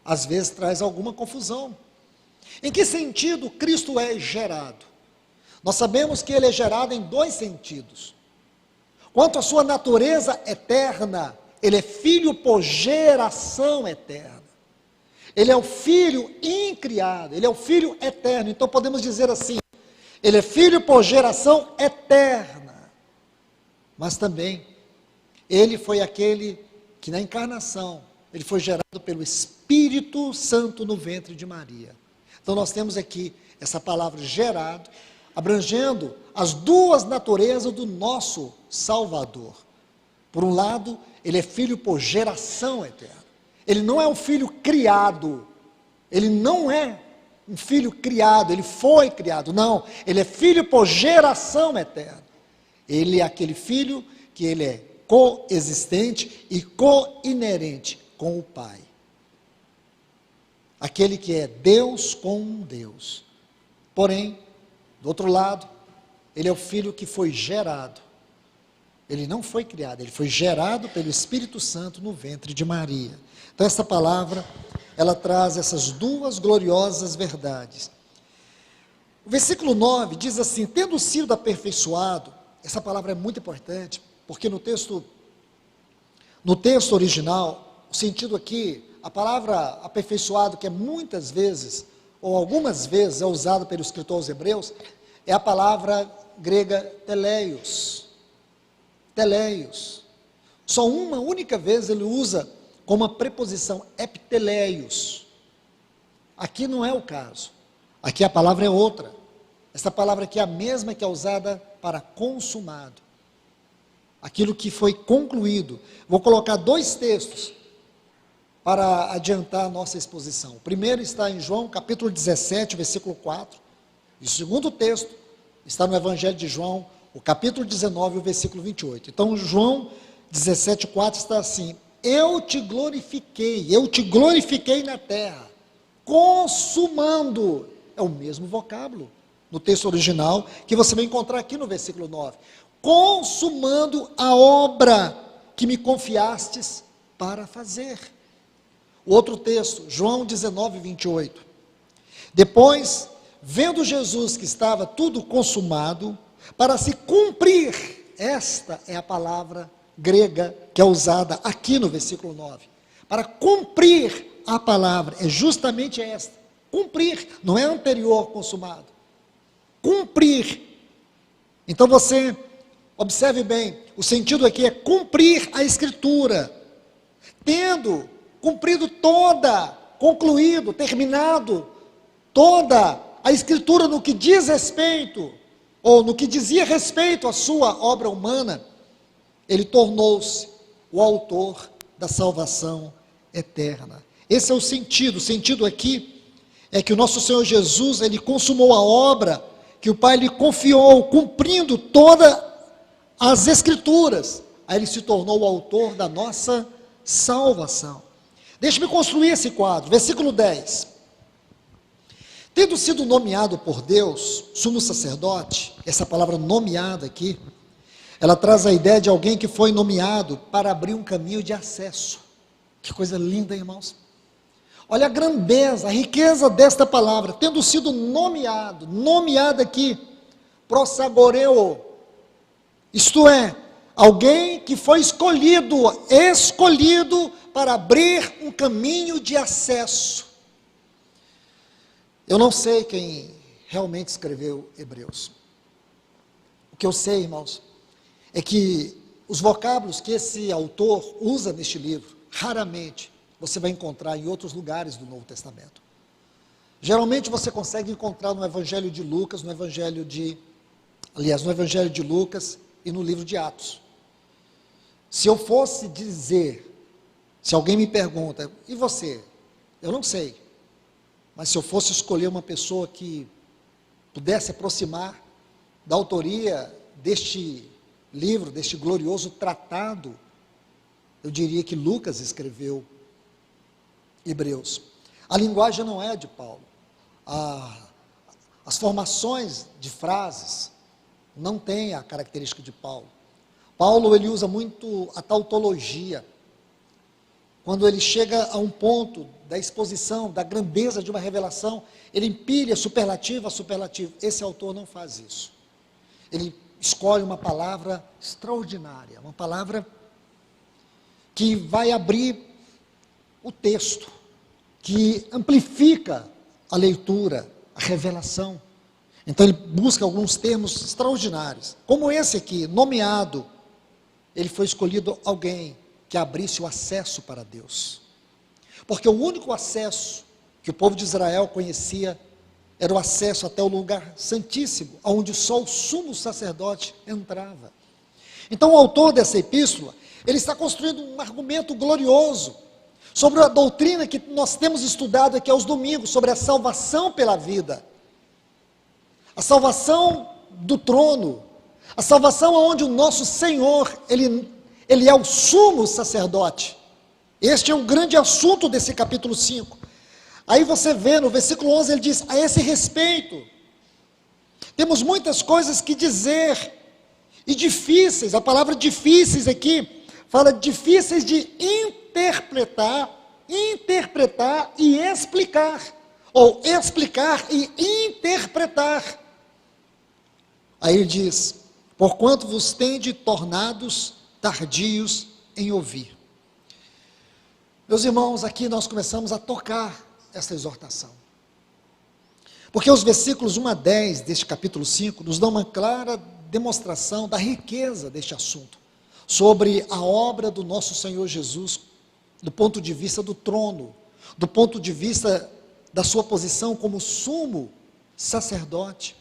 às vezes traz alguma confusão. Em que sentido Cristo é gerado? Nós sabemos que ele é gerado em dois sentidos. Quanto à sua natureza eterna, ele é filho por geração eterna. Ele é o filho incriado, ele é o filho eterno. Então podemos dizer assim, ele é filho por geração eterna. Mas também, ele foi aquele que na encarnação, ele foi gerado pelo Espírito Santo no ventre de Maria. Então nós temos aqui essa palavra gerado, abrangendo as duas naturezas do nosso Salvador. Por um lado, ele é filho por geração eterna. Ele não é um filho criado, ele não é um filho criado, ele foi criado, não, ele é filho por geração eterna. Ele é aquele filho que ele é coexistente e co-inerente com o Pai. Aquele que é Deus com Deus. Porém, do outro lado, ele é o filho que foi gerado. Ele não foi criado, ele foi gerado pelo Espírito Santo no ventre de Maria. Então essa palavra, ela traz essas duas gloriosas verdades. O versículo 9 diz assim, tendo sido aperfeiçoado, essa palavra é muito importante, porque no texto original, o sentido aqui, a palavra aperfeiçoado, que é muitas vezes, ou algumas vezes, é usada pelo escritor aos Hebreus, é a palavra grega teleios. Teleios. Só uma única vez ele usa como a preposição epiteleios. Aqui não é o caso. Aqui a palavra é outra. Essa palavra aqui é a mesma que é usada para consumado. Aquilo que foi concluído. Vou colocar dois textos para adiantar a nossa exposição. O primeiro está em João, capítulo 17, versículo 4. E o segundo texto está no Evangelho de João, o capítulo 19, o versículo 28. Então, João 17, 4 está assim, eu te glorifiquei na terra, consumando, é o mesmo vocábulo, no texto original, que você vai encontrar aqui no versículo 9, consumando a obra que me confiastes para fazer. O outro texto, João 19, 28, depois, vendo Jesus que estava tudo consumado, para se cumprir, esta é a palavra grega que é usada aqui no versículo 9, para cumprir a palavra, é justamente esta, cumprir, não é anterior consumado, cumprir. Então você, observe bem, o sentido aqui é cumprir a escritura, tendo cumprido toda, concluído, terminado, toda a escritura no que diz respeito, ou no que dizia respeito à sua obra humana, ele tornou-se o autor da salvação eterna. Esse é o sentido aqui é que o nosso Senhor Jesus, ele consumou a obra que o Pai lhe confiou, cumprindo todas as escrituras, aí ele se tornou o autor da nossa salvação. Deixe-me construir esse quadro, versículo 10, tendo sido nomeado por Deus, sumo sacerdote, essa palavra nomeada aqui, ela traz a ideia de alguém que foi nomeado para abrir um caminho de acesso. Que coisa linda, irmãos. Olha a grandeza, a riqueza desta palavra, tendo sido nomeado aqui, prosagoreu, isto é, alguém que foi escolhido para abrir um caminho de acesso. Eu não sei quem realmente escreveu Hebreus. O que eu sei, irmãos, é que os vocábulos que esse autor usa neste livro, raramente você vai encontrar em outros lugares do Novo Testamento. Geralmente você consegue encontrar no Evangelho de Lucas, no Evangelho de Lucas e no livro de Atos. Se eu fosse dizer, se alguém me pergunta, e você? Eu não sei. Mas se eu fosse escolher uma pessoa que pudesse aproximar da autoria deste livro, deste glorioso tratado, eu diria que Lucas escreveu Hebreus. A linguagem não é de Paulo. As formações de frases não têm a característica de Paulo. Paulo, ele usa muito a tautologia. quando ele chega a um ponto da exposição, da grandeza de uma revelação, ele empilha superlativo a superlativo. Esse autor não faz isso. Ele escolhe uma palavra extraordinária, uma palavra que vai abrir o texto, que amplifica a leitura, a revelação. Então ele busca alguns termos extraordinários, como esse aqui, nomeado. Ele foi escolhido alguém que abrisse o acesso para Deus, porque o único acesso que o povo de Israel conhecia era o acesso até o lugar santíssimo, onde só o sumo sacerdote entrava. Então o autor dessa epístola, ele está construindo um argumento glorioso sobre a doutrina que nós temos estudado aqui aos domingos, sobre a salvação pela vida, a salvação do trono, a salvação onde o nosso Senhor, Ele é o sumo sacerdote. Este é o grande assunto desse capítulo 5. Aí você vê no versículo 11, ele diz: a esse respeito, temos muitas coisas que dizer, e difíceis, a palavra difíceis aqui, fala difíceis de interpretar e explicar, ou explicar e interpretar. Aí ele diz: porquanto vos tende tornados tardios em ouvir. Meus irmãos, aqui nós começamos a tocar essa exortação, porque os versículos 1 a 10 deste capítulo 5 nos dão uma clara demonstração da riqueza deste assunto, sobre a obra do nosso Senhor Jesus, do ponto de vista do trono, do ponto de vista da sua posição como sumo sacerdote.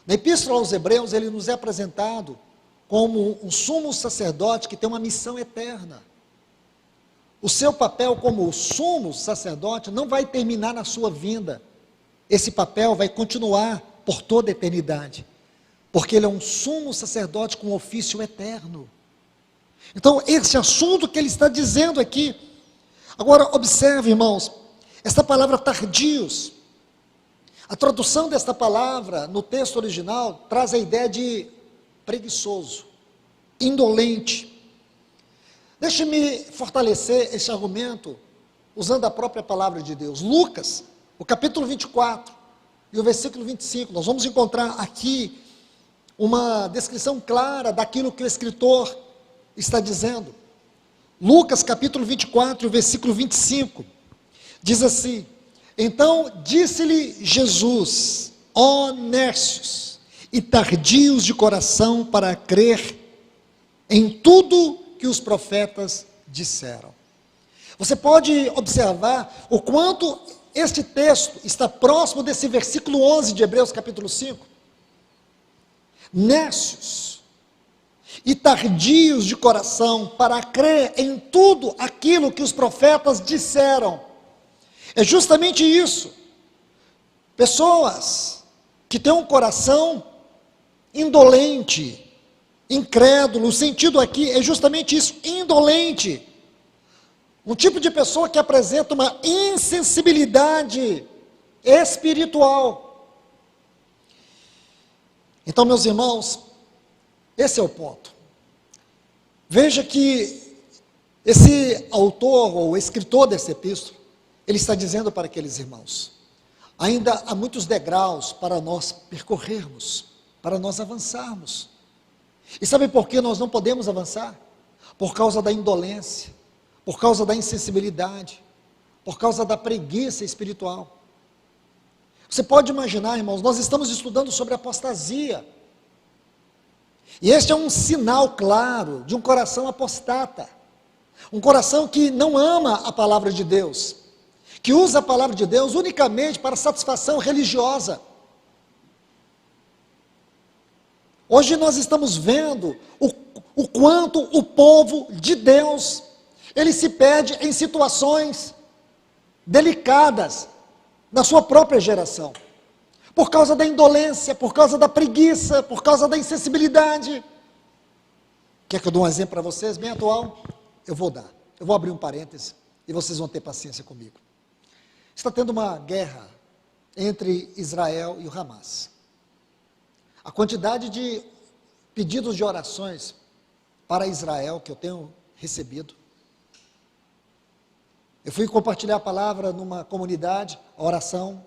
Na Epístola aos Hebreus, ele nos é apresentado como um sumo sacerdote que tem uma missão eterna. O seu papel como sumo sacerdote não vai terminar na sua vinda. Esse papel vai continuar por toda a eternidade, porque ele é um sumo sacerdote com ofício eterno. Então, esse assunto que ele está dizendo aqui. Agora, observe, irmãos, esta palavra tardios, a tradução desta palavra no texto original traz a ideia de preguiçoso, indolente. Deixe-me fortalecer esse argumento usando a própria palavra de Deus. Lucas, o capítulo 24 e o versículo 25, nós vamos encontrar aqui uma descrição clara daquilo que o escritor está dizendo. Lucas capítulo 24 e o versículo 25, diz assim: então disse-lhe Jesus: ó nércios e tardios de coração para crer em tudo que os profetas disseram. Você pode observar o quanto este texto está próximo desse versículo 11 de Hebreus capítulo 5. Nércios e tardios de coração para crer em tudo aquilo que os profetas disseram. É justamente isso. Pessoas que têm um coração indolente, incrédulo, o sentido aqui é justamente isso, indolente. Um tipo de pessoa que apresenta uma insensibilidade espiritual. Então, meus irmãos, esse é o ponto. Veja que esse autor ou escritor dessa epístola, ele está dizendo para aqueles irmãos: ainda há muitos degraus para nós percorrermos, para nós avançarmos. E sabe por que nós não podemos avançar? Por causa da indolência, por causa da insensibilidade, por causa da preguiça espiritual. Você pode imaginar, irmãos, nós estamos estudando sobre apostasia, e este é um sinal claro de um coração apostata, um coração que não ama a palavra de Deus, que usa a palavra de Deus unicamente para satisfação religiosa. Hoje nós estamos vendo o quanto o povo de Deus, ele se perde em situações delicadas na sua própria geração, por causa da indolência, por causa da preguiça, por causa da insensibilidade. Quer que eu dê um exemplo para vocês, bem atual? Eu vou dar. Eu vou abrir um parêntese e vocês vão ter paciência comigo. Está tendo uma guerra entre Israel e o Hamas. A quantidade de pedidos de orações para Israel que eu tenho recebido Eu fui compartilhar a palavra numa comunidade, a oração,